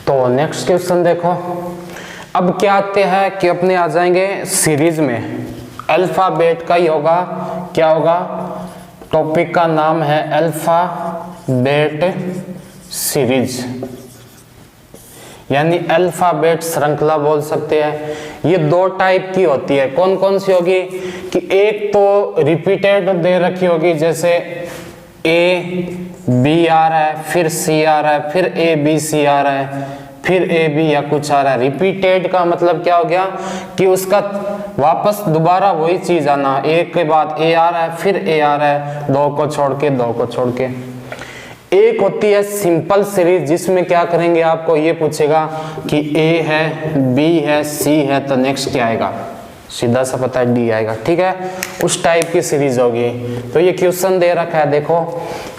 तो next question देखो, अब क्या आते हैं कि अपने आ जाएंगे सीरीज में, अल्फाबेट का ही होगा, क्या होगा, टॉपिक का नाम है अल्फाबेट सीरीज, यानी अल्फाबेट श्रृंखला बोल सकते हैं। ये दो टाइप की होती है, कौन कौन सी होगी कि एक तो रिपीटेड दे रखी होगी, जैसे ए बी आ रहा है, फिर सी आ रहा है, फिर ए बी सी आ रहा है, फिर ए बी या कुछ आ रहा है। रिपीटेड का मतलब क्या हो गया कि उसका वापस दोबारा वही चीज आना, एक के बाद ए आ रहा है, फिर ए आ रहा है, दो को छोड़ के, दो को छोड़ के। एक होती है सिंपल सीरीज, जिसमें क्या करेंगे, आपको ये पूछेगा कि ए है, बी है, सी है, तो नेक्स्ट क्या आएगा, सीधा सा पता है डी आएगा, ठीक है, उस टाइप की सीरीज होगी। तो ये क्वेश्चन दे रखा है, देखो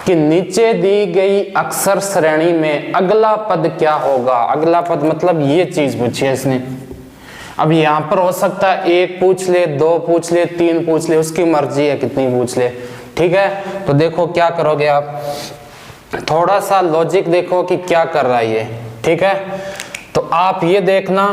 कि नीचे दी गई अक्षर श्रेणी में अगला पद क्या होगा। अगला पद मतलब ये चीज पूछी है इसने। अब यहां पर हो सकता है एक पूछ ले, दो पूछ ले, तीन पूछ ले, उसकी मर्जी है कितनी पूछ ले, ठीक है। तो देखो क्या करोगे आप, थोड़ा सा लॉजिक देखो कि क्या कर रहा है ये, ठीक है। तो आप ये देखना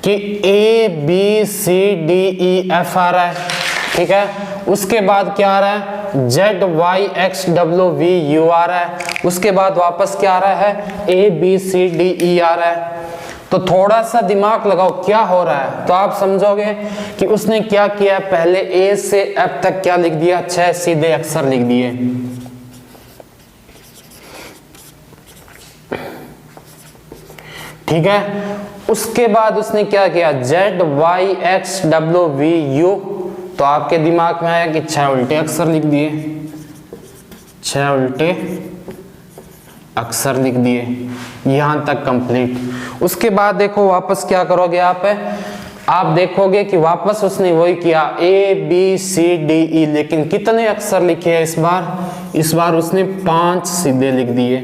कि A B C D E F आ रहा है, ठीक है, उसके बाद क्या आ रहा है, Z Y X W V U आ रहा है, उसके बाद वापस क्या आ रहा है, ए बी सी डी ई आ रहा है। तो थोड़ा सा दिमाग लगाओ क्या हो रहा है, तो आप समझोगे कि उसने क्या किया, पहले ए से एफ तक क्या लिख दिया, 6 सीधे अक्षर लिख दिए, ठीक है। उसके बाद उसने क्या किया, Z Y X W V U, तो आपके दिमाग में आया कि 6 उल्टे अक्षर लिख दिए, 6 उल्टे अक्षर लिख दिए, यहां तक कंप्लीट। उसके बाद देखो वापस क्या करोगे आप देखोगे कि वापस उसने वही किया, ए बी सी डी ई, लेकिन कितने अक्षर लिखे हैं इस बार उसने 5 सीधे लिख दिए,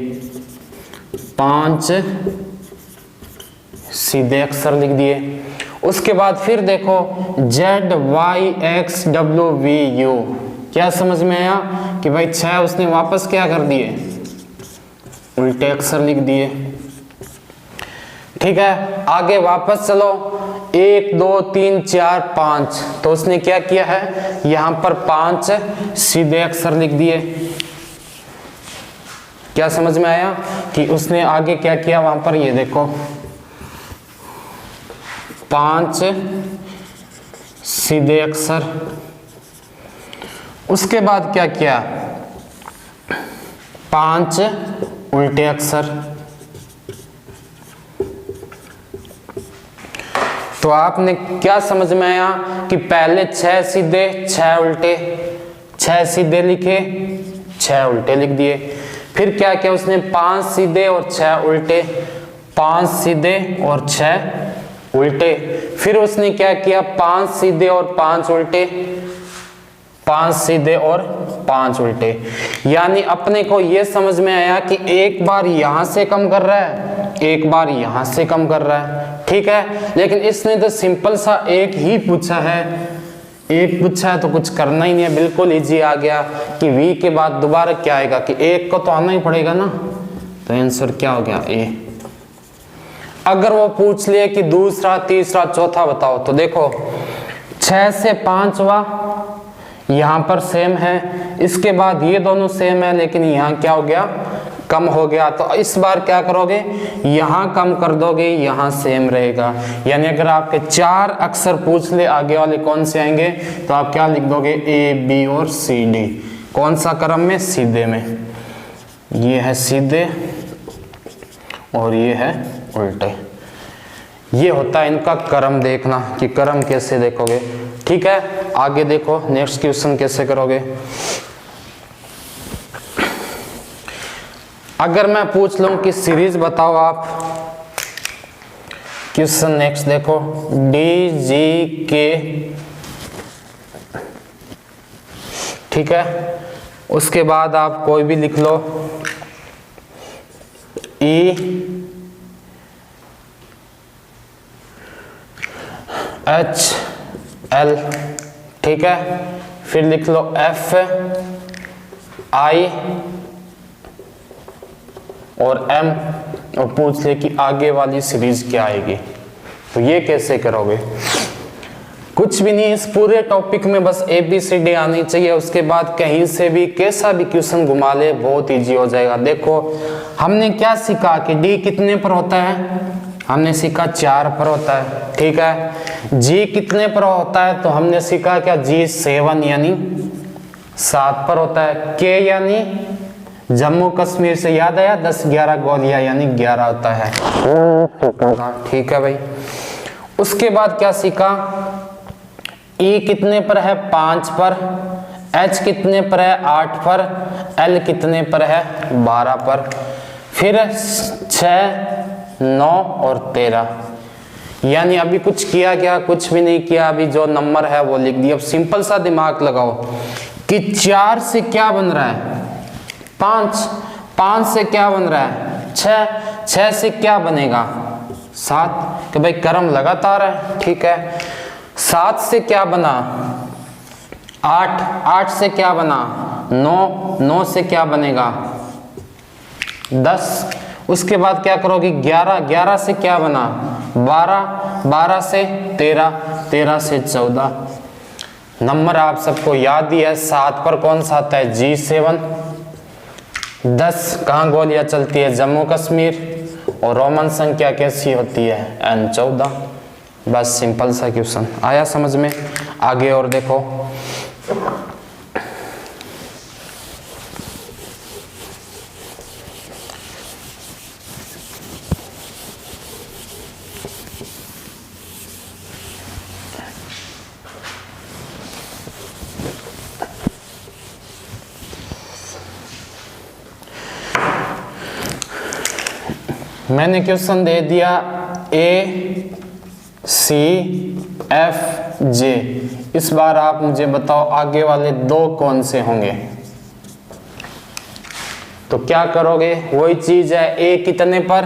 5 सीधे अक्षर लिख दिए। उसके बाद फिर देखो Z Y X W V U, क्या समझ में आया कि भाई 6 उसने वापस क्या कर दिए, उल्टे अक्षर लिख दिए, ठीक है। आगे वापस चलो, 1 2 3 4 5, तो उसने क्या किया है, यहां पर 5 सीधे अक्षर लिख दिए। क्या समझ में आया कि उसने आगे क्या किया, वहां पर ये देखो 5 सीधे अक्षर। उसके बाद क्या किया, 5 उल्टे अक्षर। तो आपने क्या समझ में आया कि पहले 6 सीधे 6 उल्टे, 6 सीधे लिखे 6 उल्टे लिख दिए। फिर क्या किया उसने, 5 सीधे और 6 उल्टे, 5 सीधे और 6 उल्टे। फिर उसने क्या किया, 5 सीधे और 5 उल्टे, 5 सीधे और 5 उल्टे। यानी अपने को यह समझ में आया कि एक बार यहां से कम कर रहा है, एक बार यहां से कम कर रहा है, ठीक है। लेकिन इसने तो सिंपल सा एक ही पूछा है, एक पूछा है तो कुछ करना ही नहीं है, बिल्कुल इजी आ गया कि v के बाद दोबारा क्या आएगा कि एक को तो आना ही पड़ेगा ना, तो आंसर क्या हो गया, ए। अगर वो पूछ ले कि दूसरा तीसरा चौथा बताओ, तो देखो 6 से 5वां यहां पर सेम है, इसके बाद ये दोनों सेम है, लेकिन यहां क्या हो गया, कम हो गया। तो इस बार क्या करोगे, यहां कम कर दोगे, यहां सेम रहेगा। यानी अगर आपके 4 अक्षर पूछ ले, आगे वाले कौन से आएंगे, तो आप क्या लिख दोगे, ए बी और सी डी। कौन सा क्रम में, सीधे में। ये है सीधे और ये है उल्टे। ये होता है इनका क्रम, देखना कि क्रम कैसे देखोगे, ठीक है। आगे देखो नेक्स्ट क्वेश्चन कैसे करोगे। अगर मैं पूछ लूं कि सीरीज बताओ आप, क्वेश्चन नेक्स्ट देखो, डी जी के, ठीक है। उसके बाद आप कोई भी लिख लो, ई एच एल, ठीक है। फिर लिख लो एफ आई और एम, और पूछ ले कि आगे वाली सीरीज क्या आएगी, तो ये कैसे करोगे? कुछ भी नहीं, इस पूरे टॉपिक में बस ABCD आनी चाहिए, उसके बाद कहीं से भी कैसा भी क्वेश्चन घुमा ले, बहुत इजी हो जाएगा। देखो हमने क्या सीखा कि D कितने पर होता है, हमने सीखा 4 पर होता है, ठीक है। G कितने पर होता है, तो हमने सीखा क्या, G 7 यानी 7 पर होता है। K यानी जम्मू कश्मीर से याद आया 10-11 गोलियां यानी 11 होता है, ठीक है भाई। उसके बाद क्या सीखा, E कितने पर है, 5 पर, H कितने पर है, 8 पर, L कितने पर है, 12 पर, फिर 6, 9 और 13। यानी अभी कुछ किया क्या, कुछ भी नहीं किया, अभी जो नंबर है वो लिख दिया। अब सिंपल सा दिमाग लगाओ कि 4 से क्या बन रहा है, 5, 5 से क्या बन रहा है, 6, 6 से क्या बनेगा, 7, कि भाई क्रम लगातार है, ठीक है। 7 से क्या बना, 8, 8 से क्या बना, 9, 9 से क्या बनेगा, 10। उसके बाद क्या करोगे, 11, 11 से क्या बना, 12, 12 से 13, 13 से 14। नंबर आप सबको याद ही है, 7 पर कौन सा आता है, G7। 10 कहाँ गोलियां चलती है, जम्मू कश्मीर, और रोमन संख्या कैसी होती है, N14। बस सिंपल सा क्वेश्चन आया समझ में। आगे और देखो, मैंने क्वेश्चन दे दिया ACFJ। इस बार आप मुझे बताओ आगे वाले 2 कौन से होंगे। तो क्या करोगे, वही चीज है, A कितने पर,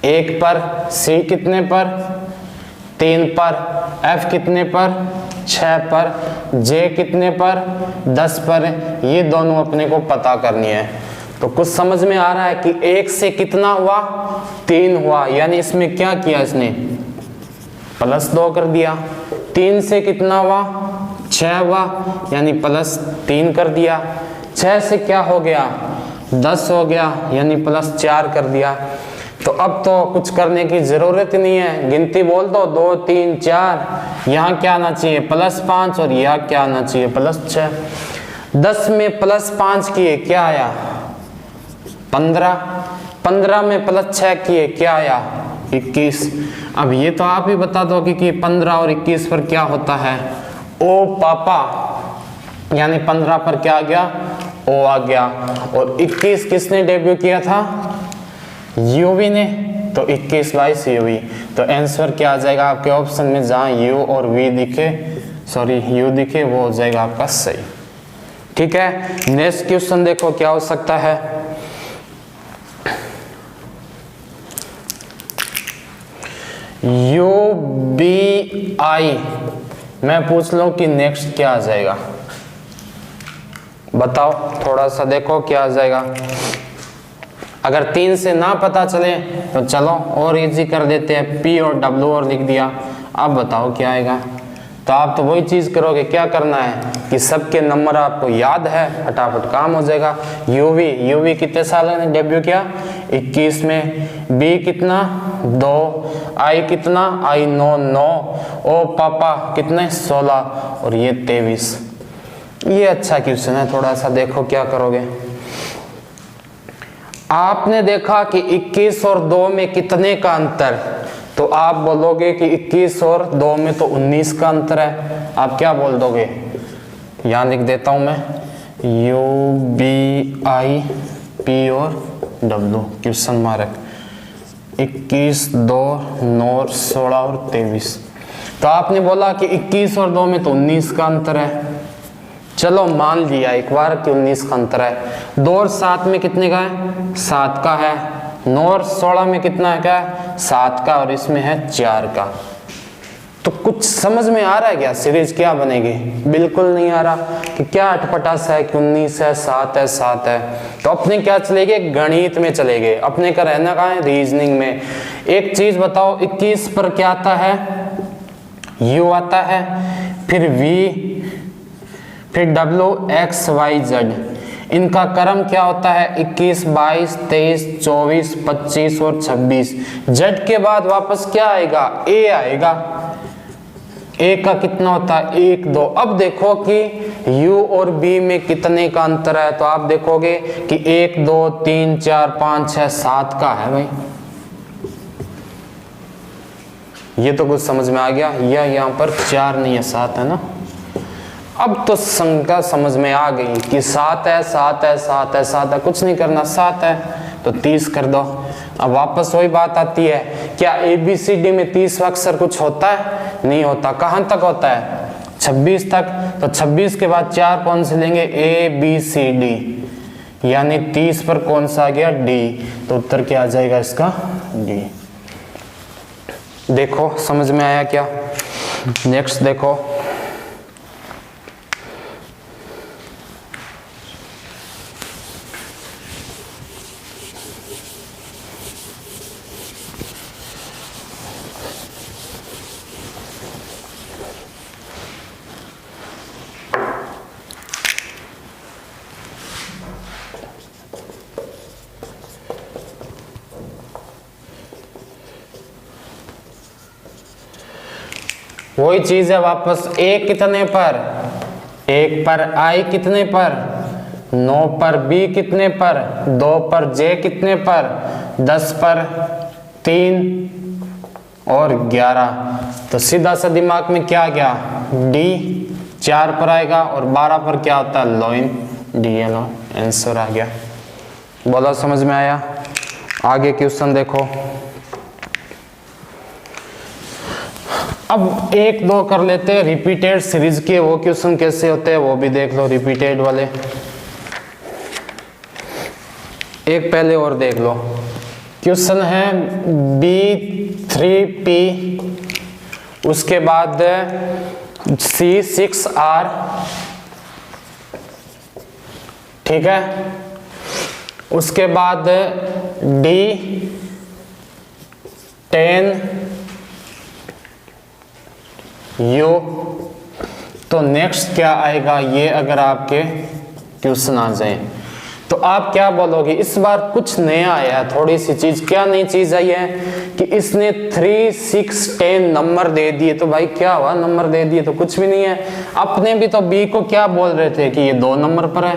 1 पर, C कितने पर, 3 पर, F कितने पर, 6 पर, J कितने पर, 10 पर। ये दोनों अपने को पता करनी है। तो कुछ समझ में आ रहा है कि 1 से कितना हुआ, 3 हुआ, यानी इसमें क्या किया, इसने +2 कर दिया। 3 से कितना हुआ, 6 हुआ, यानी +3 कर दिया। 6 से क्या हो गया, 10 हो गया, यानी +4 कर दिया। तो अब तो कुछ करने की जरूरत नहीं है, गिनती बोल दो, 2, 3, 4। यहाँ क्या आना चाहिए, +5, और यहाँ क्या आना चाहिए, +6। 10 में +5 किए क्या आया, 15। 15 में +6 किए क्या आया, 21। अब ये तो आप ही बता दो कि 15 और 21 पर क्या होता है, ओ पापा, यानी 15 पर क्या आ गया, ओ आ गया। और 21 किसने डेब्यू किया था, यूवी ने, तो 21 22 यूवी। तो आंसर क्या आ जाएगा आपके ऑप्शन में, जहां यू और वी दिखे, सॉरी यू दिखे, वो हो जाएगा आपका सही, ठीक है। नेक्स्ट क्वेश्चन देखो क्या हो सकता है, UBI। मैं पूछ लूं कि नेक्स्ट क्या आ जाएगा, बताओ, थोड़ा सा देखो क्या आ जाएगा। अगर 3 से ना पता चले तो चलो और इजी कर देते हैं, P और W और लिख दिया। अब बताओ क्या आएगा। तो आप तो वही चीज करोगे, क्या करना है कि सबके नंबर आपको याद है, फटाफट काम हो जाएगा। यूवी कितने साल ने डेब्यू किया, 21 में। बी कितना, 2। आई कितना, आई 9। ओ पापा कितने, 16, और ये 23। ये अच्छा क्वेश्चन है, थोड़ा सा देखो क्या करोगे। आपने देखा कि 21 और 2 में कितने का अंतर, तो आप बोलोगे कि 21 और 2 में तो 19 का अंतर है। आप क्या बोल दोगे, यहां लिख देता हूं मैं, UBI P और W क्वेश्चन मार्क, 21, 2, 9, 16 और 23। तो आपने बोला कि 21 और 2 में तो 19 का अंतर है। चलो मान लिया एक बार कि 19 का अंतर है। 2 और 7 में कितने का है, 7 का है। 9 और 16 में कितना है, क्या है, 7 का, और इसमें है 4 का। तो कुछ समझ में आ रहा है क्या सीरीज क्या बनेगी? बिल्कुल नहीं आ रहा कि क्या अटपटा सा है कि 19 है 7 है 7 है। तो अपने क्या चलेंगे? गणित में चलेंगे। अपने का रहना कहाँ है? रीजनिंग में। एक चीज बताओ, 21 पर क्या आता है? यू आता है, फिर वी, फिर डब्ल्यू, एक्स, वाई, जेड। इनका क्रम क्या होता है? 21, 22, 23, 24, 25 और 26। जेड के बाद वापस क्या आएगा? ए आएगा। ए का कितना होता है? 1, 2। अब देखो कि यू और बी में कितने का अंतर है, तो आप देखोगे कि 1, 2, 3, 4, 5, 6, 7 का है भाई। ये तो कुछ समझ में आ गया। या यहाँ पर 4 नहीं है 7 है ना। अब तो संख्या समझ में आ गई कि 7 है 7 है 7 है 7 है, कुछ नहीं करना, 7 है तो 30 कर दो। अब वापस वही बात आती है, क्या ABCD में 30 अक्षर कुछ होता है? नहीं होता। कहां तक होता है? 26 तक। तो 26 के बाद 4 कौन से लेंगे? ABCD, यानी 30 पर कौन सा आ गया? D। तो उत्तर क्या आ जाएगा इसका? D। देखो समझ में आया क्या? नेक्स्ट देखो, वही चीज है वापस। ए कितने पर? 1 पर। आई कितने पर? 9 पर। बी कितने पर? 2 पर। जे कितने पर? 10 पर। 3 और 11। तो सीधा सा दिमाग में क्या गया? डी 4 पर आएगा, और 12 पर क्या होता है? लोइन। डी एल आंसर आ गया। बोला समझ में आया? आगे क्वेश्चन देखो। अब 1, 2 कर लेते हैं रिपीटेड सीरीज के। वो क्वेश्चन कैसे होते हैं वो भी देख लो, रिपीटेड वाले। एक पहले और देख लो। क्वेश्चन है B3P, उसके बाद C6R, ठीक है, उसके बाद D10 U। तो नेक्स्ट क्या आएगा ये अगर आपके क्वेश्चन आ जाए तो आप क्या बोलोगे? इस बार कुछ नया आया है, थोड़ी सी चीज। क्या नई चीज आई है कि इसने 3, 6, 10 नंबर दे दिए। तो भाई क्या हुआ? नंबर दे दिए तो कुछ भी नहीं है। अपने भी तो बी को क्या बोल रहे थे कि ये 2 नंबर पर है,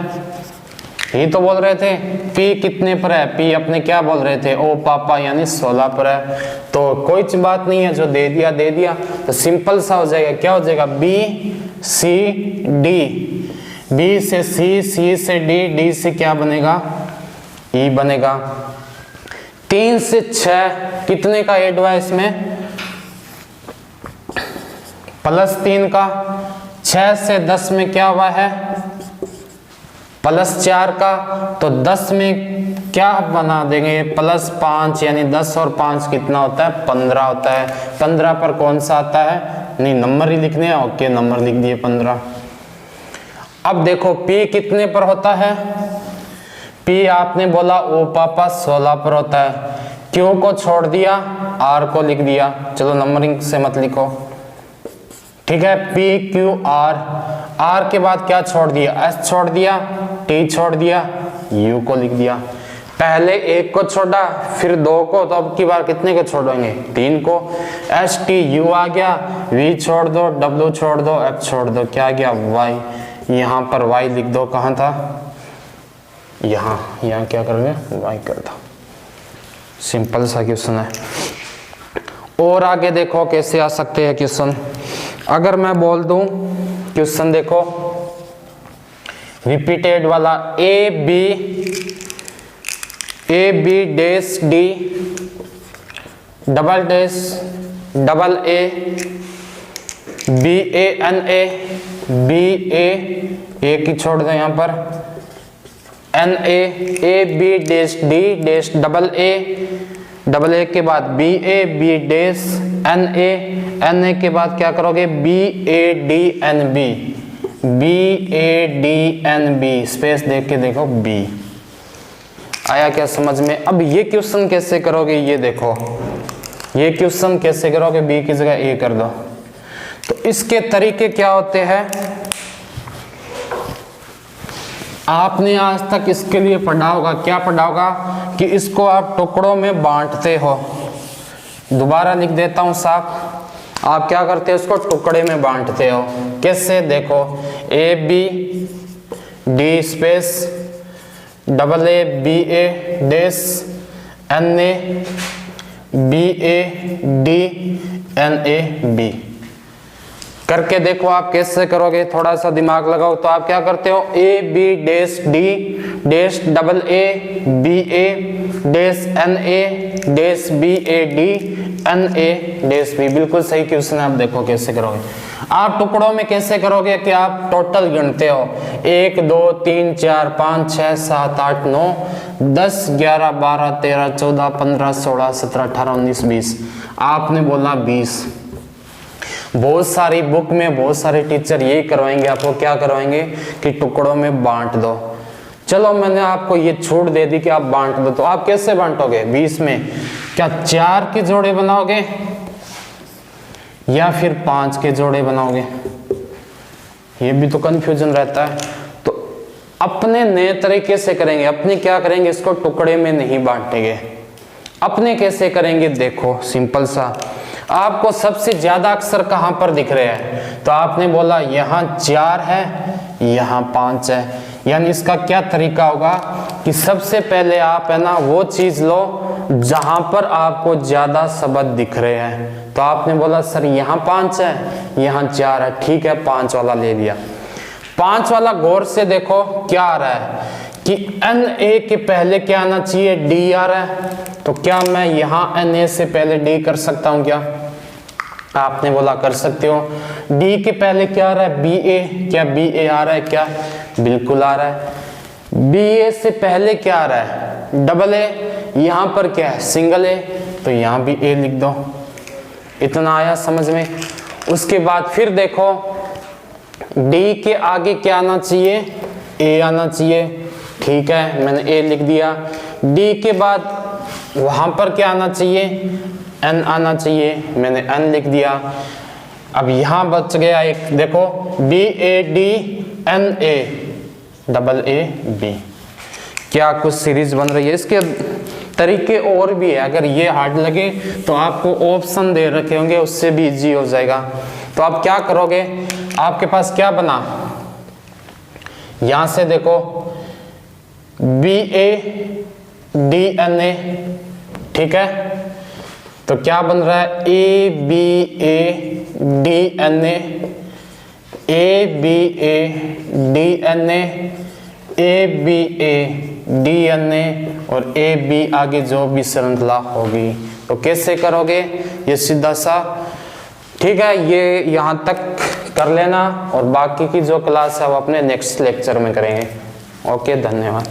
ये तो बोल रहे थे। पी कितने पर है? पी अपने क्या बोल रहे थे? ओ पापा, यानी 16 पर है। तो कोई बात नहीं है, जो दे दिया दे दिया। तो सिंपल सा हो जाएगा। क्या हो जाएगा? बी सी डी, बी से सी, सी से डी, डी से क्या बनेगा? ई बनेगा। 3 से 6 कितने का ऐड हुआ इसमें? +3 का। 6 से 10 में क्या हुआ है? +4 का। तो 10 में क्या बना देंगे? +5, यानी 10 और 5 कितना होता है? 15 होता है। 15 पर कौन सा आता है? नहीं, नंबर ही लिखने हैं। ओके, नंबर लिख दिए 15। अब देखो P कितने पर होता है? P आपने बोला ओ पापा 16 पर होता है। Q को छोड़ दिया, R को लिख दिया। चलो नंबरिंग से मत लिखो, ठीक है। P Q R, R के बाद क्या छोड़ दिया? S छोड़ दिया, T छोड़ दिया, U को लिख दिया। पहले 1 को छोड़ा, फिर 2 को, तो अब की बार कितने को छोड़ेंगे? 3 को। S T U आ गया, V छोड़ दो, W छोड़ दो, F छोड़ दो, क्या आ गया? Y। यहाँ पर Y लिख दो। कहाँ था? यहाँ। यहाँ क्या कर रहे? Y कर दो। सिंपल सा क्वेश्चन है। और आगे देखो कैसे आ सकते हैं क्वेश्चन। अगर मैं बोल दूं क्वेश्चन देखो रिपीटेड वाला, A B dash D double dash double A B A N A की छोड़ दो यहाँ पर, N A B dash D dash double A double A के बाद B A B dash N A के बाद क्या करोगे B A D N B, B A D N B, space देख के देखो बी। आया क्या समझ में? अब ये क्वेश्चन कैसे करोगे, ये देखो ये क्वेश्चन कैसे करोगे, बी की जगह ए कर दो। तो इसके तरीके क्या होते हैं, आपने आज तक इसके लिए पढ़ा होगा, क्या पढ़ा होगा कि इसको आप टुकड़ों में बांटते हो। दोबारा लिख देता हूं साफ, आप क्या करते हो, इसको टुकड़े में बांटते हो। कैसे? देखो A B D space double A B A dash N A B A D N A B करके देखो आप कैसे करोगे, थोड़ा सा दिमाग लगाओ। तो आप क्या करते हो, A B dash D dash double A B A dash N A dash B A D N A dash B. बिल्कुल सही क्वेश्चन है। आप देखो कैसे करोगे। आप टुकड़ों में कैसे करोगे कि आप टोटल गिनते हो 1 2 3 4 5 6 7 8 9 10 11 12 13 14 15 16 17 18 19 20। आपने बोला 20। बहुत सारी बुक में बहुत सारे टीचर यही करवाएंगे आपको, क्या करवाएंगे कि टुकड़ों में बांट दो। चलो मैंने आपको ये छूट दे दी कि आप बांट दो, तो आप कैसे बांटोगे 20 में? क्या 4 के जोड़े बनाओगे या फिर 5 के जोड़े बनाओगे? ये भी तो कंफ्यूजन रहता है। तो अपने नए तरीके से करेंगे। अपने क्या करेंगे, इसको टुकड़े में नहीं बांटेंगे। अपने कैसे करेंगे, देखो सिंपल सा। आपको सबसे ज्यादा अक्षर कहां पर दिख रहे हैं? तो आपने बोला यहां 4 है, यहां 5 है। यानी इसका क्या तरीका होगा कि सबसे पहले आप है ना वो चीज लो जहां पर आपको ज्यादा शब्द दिख रहे हैं। तो आपने बोला सर यहां 5 है, यहां 4 है, ठीक है 5 वाला ले लिया। 5 वाला गौर से देखो क्या आ रहा है कि एन ए के पहले क्या आना चाहिए, डी आ रहा है। तो क्या मैं यहां एन ए से पहले डी कर सकता हूं क्या? आपने बोला कर सकते हो। डी के पहले क्या आ रहा है, बी ए। क्या बी ए आ रहा है क्या? बिल्कुल आ रहा है। बी ए से पहले क्या आ रहा है, डबल ए। यहां पर क्या है, सिंगल ए, तो यहां भी ए लिख दो। इतना आया समझ में? उसके बाद फिर देखो डी के आगे क्या आना चाहिए, ए आना चाहिए, ठीक है मैंने ए लिख दिया। डी के बाद वहां पर क्या आना चाहिए, एन आना चाहिए, मैंने एन लिख दिया। अब यहां बच गया एक, देखो B A D N A double A B. क्या कुछ सीरीज बन रही है? इसके तरीके और भी है, अगर ये हार्ड लगे तो आपको ऑप्शन दे रखे होंगे, उससे भी इजी हो जाएगा। तो आप क्या करोगे, आपके पास क्या बना, यहां से देखो B A D N A, ठीक है। तो क्या बन रहा है, A B A D N A B A D N A B A D N A और ए बी आगे जो भी श्रृंखला होगी। तो कैसे करोगे, ये सीधा सा, ठीक है। ये यहां तक कर लेना और बाकी की जो क्लास है वो अपने नेक्स्ट लेक्चर में करेंगे। ओके, धन्यवाद।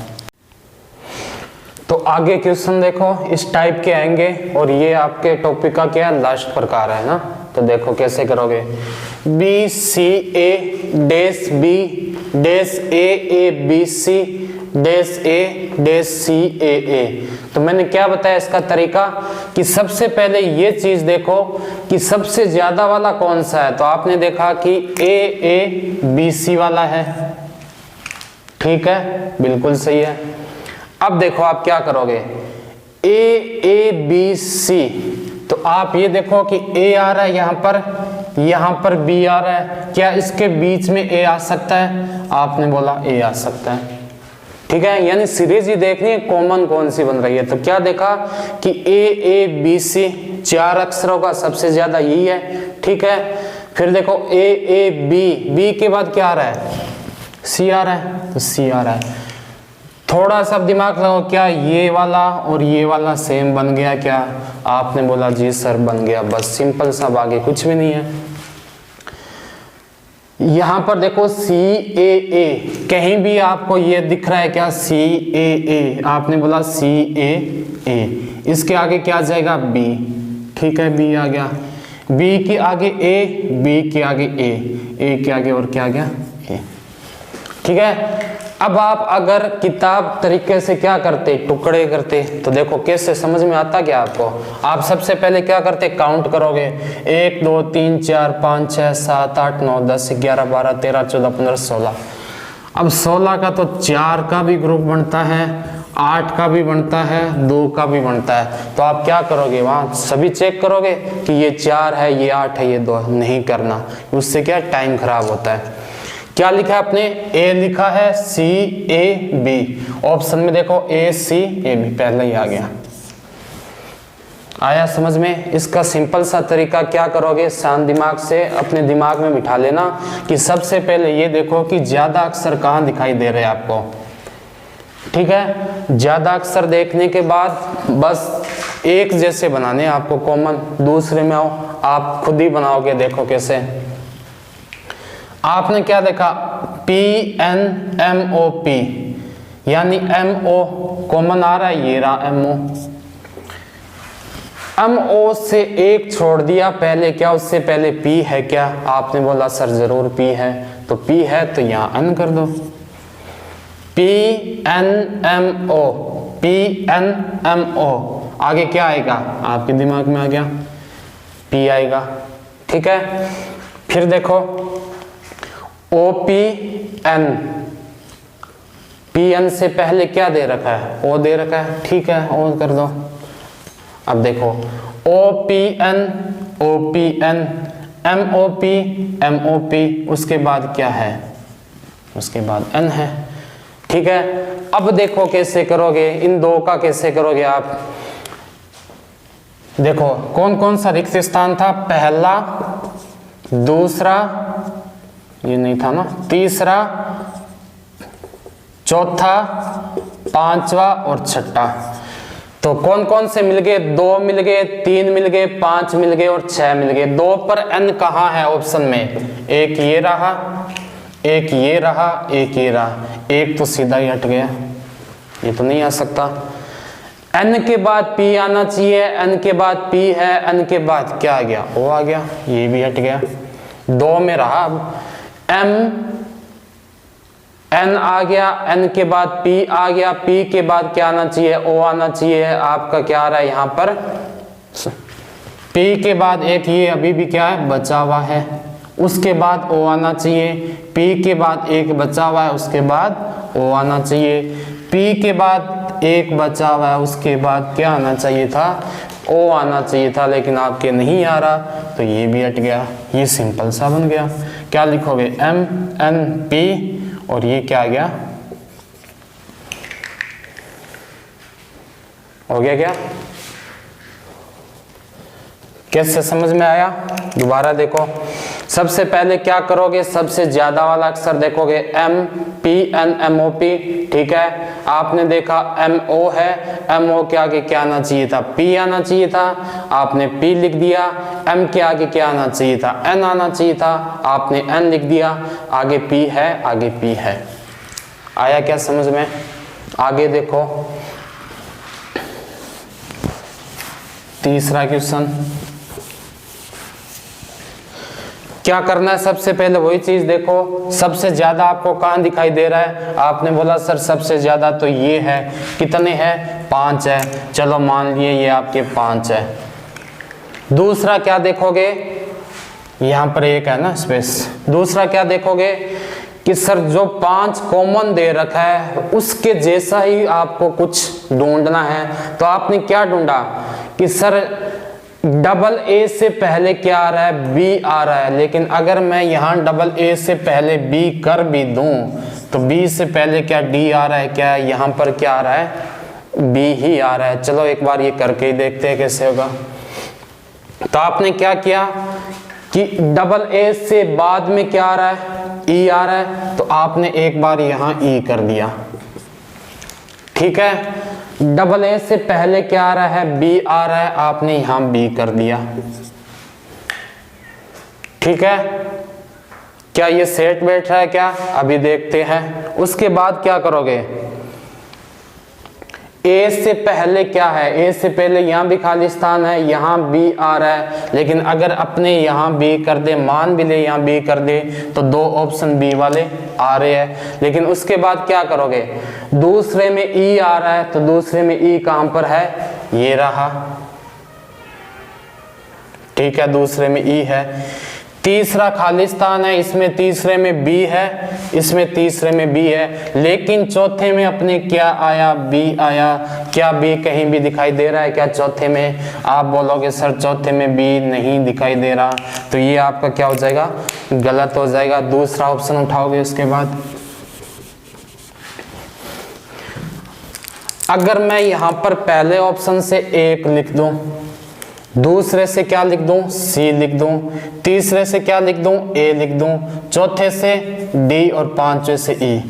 तो आगे क्वेश्चन देखो इस टाइप के आएंगे और ये आपके टॉपिक का क्या लास्ट प्रकार है ना। तो देखो कैसे करोगे, B C A dash B dash A B C dash A dash C A. तो मैंने क्या बताया इसका तरीका कि सबसे पहले ये चीज देखो कि सबसे ज्यादा वाला कौन सा है। तो आपने देखा कि ए बी सी वाला है, ठीक है बिल्कुल सही है। अब देखो आप क्या करोगे, ए बी सी। तो आप ये देखो कि ए आ रहा है यहाँ पर बी आ रहा है, क्या इसके बीच में ए आ सकता है? आपने बोला ए आ सकता है, ठीक है। यानी सीरीज ही देखनी है कॉमन कौन सी बन रही है। तो क्या देखा कि ए बी सी 4 अक्षरों का सबसे ज्यादा यही है, ठीक है। फिर देखो ए बी के बाद क्या आ रहा है, सी आ रहा है, तो सी आ रहा है। थोड़ा सा दिमाग लगाओ, क्या ये वाला और ये वाला सेम बन गया क्या? आपने बोला जी सर बन गया, बस सिंपल सा, आगे कुछ भी नहीं है। यहां पर देखो CAA, कहीं भी आपको ये दिख रहा है क्या? CAA, आपने बोला CAA, इसके आगे क्या आ जाएगा? B, ठीक है, B आ गया, B के आगे A, B के आगे A के आगे और क्या आ गया? A, ठीक है। अब आप अगर किताब तरीके से क्या करते, टुकड़े करते, तो देखो कैसे समझ में आता क्या आपको? आप सबसे पहले क्या करते? काउंट करोगे, 1 2 3 4 5 6 7 8 9 10 11 12 13 14 15 16। अब 16 का तो 4 का भी ग्रुप बनता है, 8 का भी बनता है, 2 का भी बनता है। तो आप क्या करोगे? वहां सभी चेक करोगे कि ये 4 है, ये 8 है, ये 2 नहीं करना, उससे क्या टाइम खराब होता है। क्या लिखा है आपने? ए लिखा है, CAB, ऑप्शन में देखो ACAB पहले ही आ गया। आया समझ में? इसका सिंपल सा तरीका क्या करोगे? शांत दिमाग से अपने दिमाग में बिठा लेना कि सबसे पहले ये देखो कि ज्यादा अक्षर कहाँ दिखाई दे रहे हैं आपको, ठीक है। ज्यादा अक्षर देखने के बाद बस एक जैसे बनाने आपको कॉमन, दूसरे में आओ, आप खुद ही बनाओगे, देखो कैसे। आपने क्या देखा? PNMOP, यानी MO कॉमन आ रहा है, ये रहा MO से एक छोड़ दिया पहले, क्या उससे पहले P है क्या? आपने बोला सर जरूर P है, तो P है तो यहां N कर दो। PNMO, आगे क्या आएगा? आपके दिमाग में आ गया, P आएगा, ठीक है। फिर देखो OPN, PN से पहले क्या दे रखा है? O दे रखा है, ठीक है, O कर दो। अब देखो OPN, MOP, उसके बाद क्या है? उसके बाद N है, ठीक है। अब देखो कैसे करोगे, इन दो का कैसे करोगे आप? देखो कौन कौन सा रिक्त स्थान था? पहला, दूसरा, ये नहीं था ना, तीसरा, चौथा, पांचवा और छठा। तो कौन कौन से मिल गए? 2 मिल गए, 3 मिल गए, 5 मिल गए और 6 मिल गए। 2 पर N कहाँ है ऑप्शन में? एक ये रहा, एक ये रहा, एक ये रहा, एक तो सीधा ही हट गया, ये तो नहीं आ सकता। N के बाद P आना चाहिए, N के बाद P है, N के बाद क्या आ गया? O आ गया, ये भी हट गया, 2 में रहा। अब N आ गया, N के बाद P आ गया, P के बाद क्या आना चाहिए? O आना चाहिए। आपका क्या आ रहा है यहाँ पर? P के बाद एक ये अभी भी क्या है? बचा हुआ है, उसके बाद O आना चाहिए। P के बाद एक बचा हुआ है, उसके बाद O आना चाहिए। P के बाद एक बचा हुआ है, उसके बाद क्या आना चाहिए था? O आना चाहिए था, लेकिन आपके नहीं आ रहा, तो ये भी हट गया। ये सिंपल सा बन गया। क्या लिखोगे? MNP, और ये क्या आ गया? हो गया क्या? कैसे समझ में आया? दोबारा देखो, सबसे पहले क्या करोगे? सबसे ज्यादा वाला अक्षर देखोगे, MPNMOP, ठीक है। आपने देखा MO है, MO के आगे क्या आना चाहिए था? P आना चाहिए था, आपने P लिख दिया। M के आगे क्या आना चाहिए था? N आना चाहिए था, आपने N लिख दिया। आगे P है, आगे P है। आया क्या समझ में? आगे देखो तीसरा क्वेश्चन। क्या करना है? सबसे पहले वही चीज देखो, सबसे ज्यादा आपको कहां दिखाई दे रहा है? आपने बोला सर सबसे ज्यादा तो ये है, कितने हैं? 5 है। चलो मान लिए ये आपके 5 है। दूसरा क्या देखोगे? यहां पर एक है ना स्पेस। दूसरा क्या देखोगे कि सर जो 5 कॉमन दे रखा है उसके जैसा ही आपको कुछ ढूंढना है। तो आपने क्या ढूंढा कि सर डबल ए से पहले क्या आ रहा है? बी आ रहा है। लेकिन अगर मैं यहाँ डबल ए से पहले बी कर भी दूं तो बी से पहले क्या डी आ रहा है? क्या यहाँ पर क्या आ रहा है? बी ही आ रहा है। चलो एक बार ये करके ही देखते हैं कैसे होगा। तो आपने क्या किया कि डबल ए से बाद में क्या आ रहा है? ई आ रहा है, तो आपने एक बार यहाँ ई कर दिया, ठीक है। डबल ए से पहले क्या आ रहा है? बी आ रहा है, आपने यहां बी कर दिया, ठीक है। क्या ये सेट बैठ रहा है क्या, अभी देखते हैं। उसके बाद क्या करोगे, ए से पहले क्या है, ए से पहले यहाँ भी खाली स्थान है, यहाँ बी आ रहा है, लेकिन अगर अपने यहाँ बी कर दे, मान भी ले यहाँ बी कर दे, तो दो ऑप्शन बी वाले आ रहे हैं। लेकिन उसके बाद क्या करोगे, दूसरे में ई आ रहा है, तो दूसरे में ई कहाँ पर है, ये रहा, ठीक है, दूसरे में ई है। तीसरा खाली स्थान है, इसमें तीसरे में बी है, इसमें तीसरे में बी है, लेकिन चौथे में अपने क्या आया, बी आया। क्या बी कहीं भी दिखाई दे रहा है क्या चौथे में, आप बोलोगे सर चौथे में बी नहीं दिखाई दे रहा, तो ये आपका क्या हो जाएगा, गलत हो जाएगा। दूसरा ऑप्शन उठाओगे। उसके बाद अगर मैं यहां पर पहले ऑप्शन से 1 लिख दूं, दूसरे से क्या लिख दूं, सी लिख दूं, तीसरे से क्या लिख दूं, ए लिख दूं, चौथे से डी और पांचवे से ई।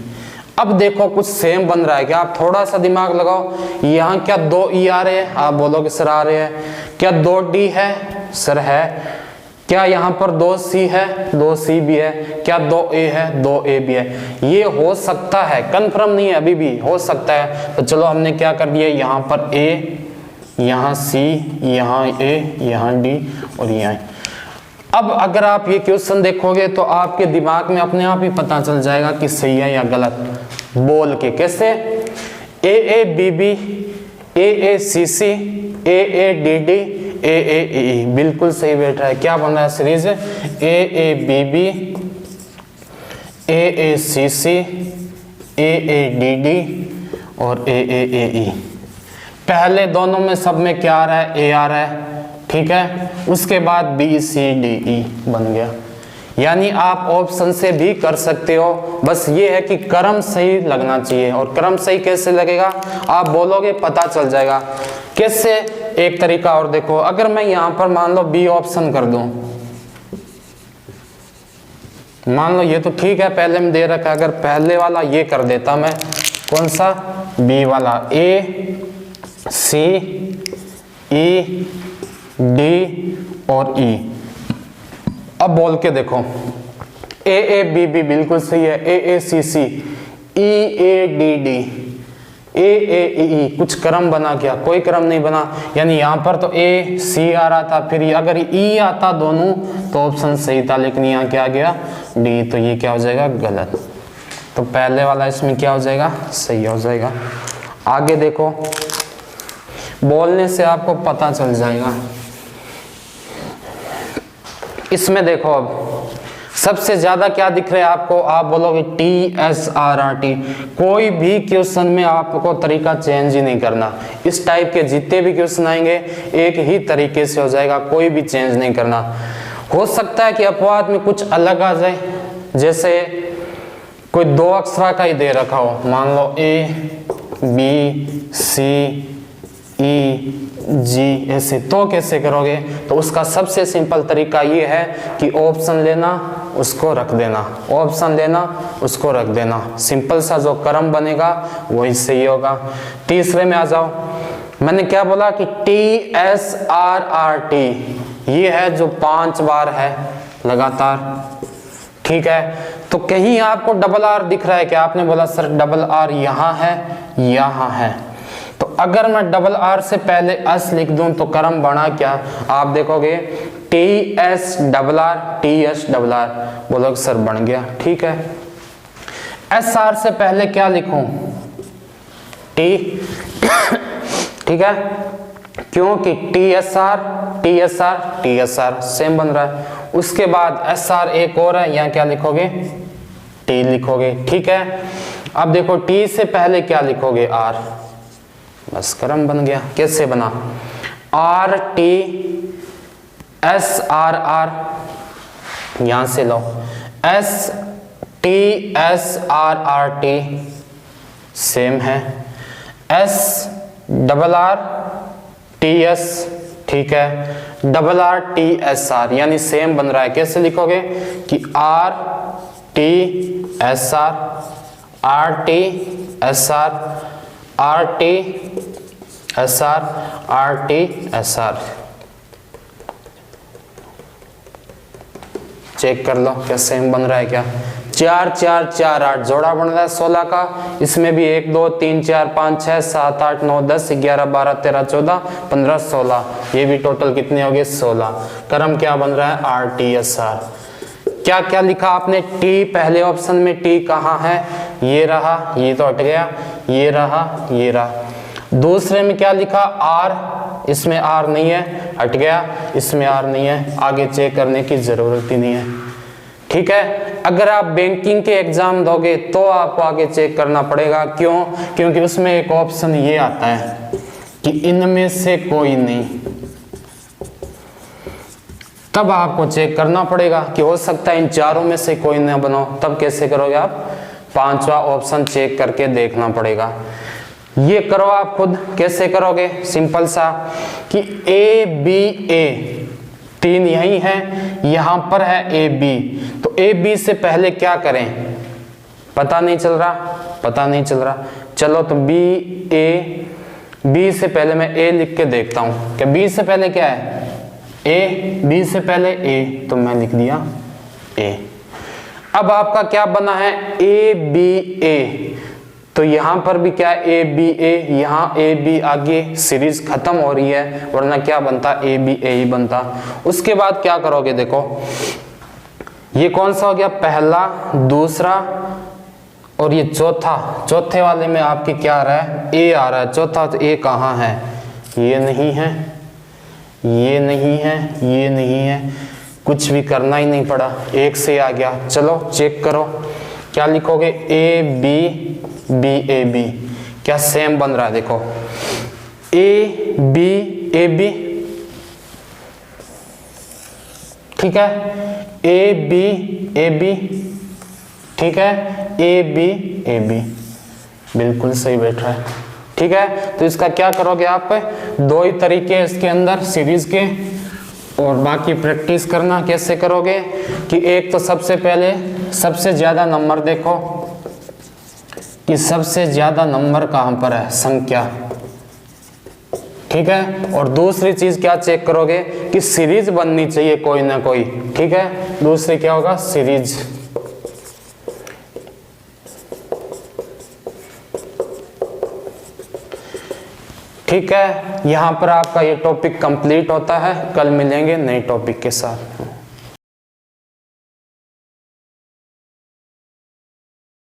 अब देखो कुछ सेम बन रहा है क्या, आप थोड़ा सा दिमाग लगाओ। यहाँ क्या 2 ई आ रहे हैं, आप बोलोगे सर आ रहे हैं। क्या 2 डी है, सर है। क्या यहाँ पर 2 सी है, 2 सी भी है। क्या 2 ए है, 2 ए भी है। ये हो सकता है, कंफर्म नहीं है, अभी भी हो सकता है। तो चलो हमने क्या कर दिया, यहाँ पर ए, यहाँ सी, यहाँ ए, यहाँ डी और यहाँ। अब अगर आप ये क्वेश्चन देखोगे तो आपके दिमाग में अपने आप ही पता चल जाएगा कि सही है या गलत, बोल के। कैसे, A A B B, A A C C, A A D D, A A E, बिल्कुल सही बैठ रहा है। क्या बन रहा है series, A A B B, A A C C, A A D D और ए ए ई। पहले दोनों में सब में क्या आ रहा है, ए आ रहा है, ठीक है। उसके बाद बी सी डी ई बन गया। यानी आप ऑप्शन से भी कर सकते हो, बस ये है कि क्रम सही लगना चाहिए। और क्रम सही कैसे लगेगा, आप बोलोगे पता चल जाएगा। कैसे, एक तरीका और देखो, अगर मैं यहां पर मान लो बी ऑप्शन कर दूं, मान लो ये तो ठीक है पहले में दे रखा है, अगर पहले वाला ये कर देता मैं, कौन सा, बी वाला, ए सी ई डी और ई। अब बोल के देखो, ए ए बी बी बिल्कुल सही है, ए A C C, E A D D, A A ई, कुछ क्रम बना क्या, कोई क्रम नहीं बना। यानी यहाँ पर तो ए सी आ रहा था, फिर अगर ई आता दोनों तो ऑप्शन सही था, लेकिन यहाँ क्या आ गया, डी, तो ये क्या हो जाएगा, गलत। तो पहले वाला इसमें क्या हो जाएगा, सही हो जाएगा। आगे देखो, बोलने से आपको पता चल जाएगा। इसमें देखो, अब सबसे ज्यादा क्या दिख रहा है आपको, आप बोलोगे T S R R T. कोई भी क्वेश्चन में आपको तरीका चेंज ही नहीं करना। इस टाइप के जितने भी क्वेश्चन आएंगे एक ही तरीके से हो जाएगा, कोई भी चेंज नहीं करना। हो सकता है कि अपवाद में कुछ अलग आ जाए, जैसे कोई 2 अक्षरा का ही दे रखा हो, मान लो ए बी सी ई जी, ऐसे, तो कैसे करोगे। तो उसका सबसे सिंपल तरीका ये है कि ऑप्शन लेना, उसको रख देना, ऑप्शन लेना, उसको रख देना। सिंपल सा जो क्रम बनेगा वही सही होगा। तीसरे में आ जाओ, मैंने क्या बोला कि T S R R T, ये है जो 5 बार है लगातार, ठीक है। तो कहीं आपको डबल आर दिख रहा है क्या, आपने बोला सर डबल आर यहाँ है, यहाँ है। तो अगर मैं डबल आर से पहले एस लिख दूं तो क्रम बना क्या, आप देखोगे T S double R, T S double are, बोलोगे सर बन गया, ठीक है। एस आर से पहले क्या लिखूं, टी, ठीक है, क्योंकि T S are, T S are, T S are same बन रहा है। उसके बाद एस आर एक और है, यहाँ क्या लिखोगे, टी लिखोगे, ठीक है। अब देखो टी से पहले क्या लिखोगे, आर, बस क्रम बन गया। कैसे बना, R T S R R, यहां से लो, S T S R R T same है, S double R T S, ठीक है, double R T S R, यानी सेम बन रहा है। कैसे लिखोगे कि R T S R, R T S R, R T S R, R T S R. Check कर लो क्या सेम बन रहा है क्या। 4 4 4 8 जोड़ा बन रहा है 16 का। इसमें भी 1 2 3 4 5 6 7 8 9 10 11 12 13 14 15 16, ये भी टोटल कितने हो गए 16। क्रम क्या बन रहा है RTSR। क्या क्या लिखा आपने, टी पहले ऑप्शन में, टी कहाँ है, ये रहा, ये तो हट गया, ये रहा, ये रहा। दूसरे में क्या लिखा आर, इसमें आर नहीं है, हट गया, इसमें आर नहीं है, आगे चेक करने की जरूरत ही नहीं है। ठीक है, अगर आप बैंकिंग के एग्जाम दोगे तो आपको आगे चेक करना पड़ेगा। क्यों? क्योंकि उसमें एक ऑप्शन ये आता है कि इनमें से कोई नहीं, तब आपको चेक करना पड़ेगा कि हो सकता है इन चारों में से कोई ना बनो। तब कैसे करोगे आप, पांचवा ऑप्शन चेक करके देखना पड़ेगा। ये करो आप खुद, कैसे करोगे, सिंपल सा कि ए बी ए तीन यही है, यहां पर है ए बी, तो ए बी से पहले क्या करें, पता नहीं चल रहा, पता नहीं चल रहा, चलो तो बी ए, बी से पहले मैं ए लिख के देखता हूं कि बी से पहले क्या है ए, बी से पहले ए, तो मैं लिख दिया ए। अब आपका क्या बना है ए बी ए, तो यहां पर भी क्या है ए बी ए, यहां ए बी आगे सीरीज खत्म हो रही है, वरना क्या बनता ए बी ए ही बनता। उसके बाद क्या करोगे, देखो ये कौन सा हो गया, पहला, दूसरा और ये चौथा, चौथे वाले में आपके क्या आ रहा है ए आ रहा है, चौथा तो ए कहाँ है, ये नहीं है, ये नहीं है, ये नहीं है, कुछ भी करना ही नहीं पड़ा, एक से आ गया। चलो चेक करो क्या लिखोगे, A B B A B, क्या सेम बन रहा है, देखो ए बी ए बी, ठीक है, ए बी ए बी, ठीक है, ए बी ए बी, बिल्कुल सही बैठ रहा है। ठीक है, तो इसका क्या करोगे आप, दो ही तरीके हैं इसके अंदर सीरीज के, और बाकी प्रैक्टिस करना कैसे करोगे कि एक तो सबसे पहले सबसे ज्यादा नंबर देखो कि सबसे ज्यादा नंबर कहां पर है, संख्या, ठीक है, और दूसरी चीज क्या चेक करोगे कि सीरीज बननी चाहिए कोई ना कोई, ठीक है, दूसरी क्या होगा सीरीज। ठीक है, यहां पर आपका ये टॉपिक कंप्लीट होता है, कल मिलेंगे नए टॉपिक के साथ।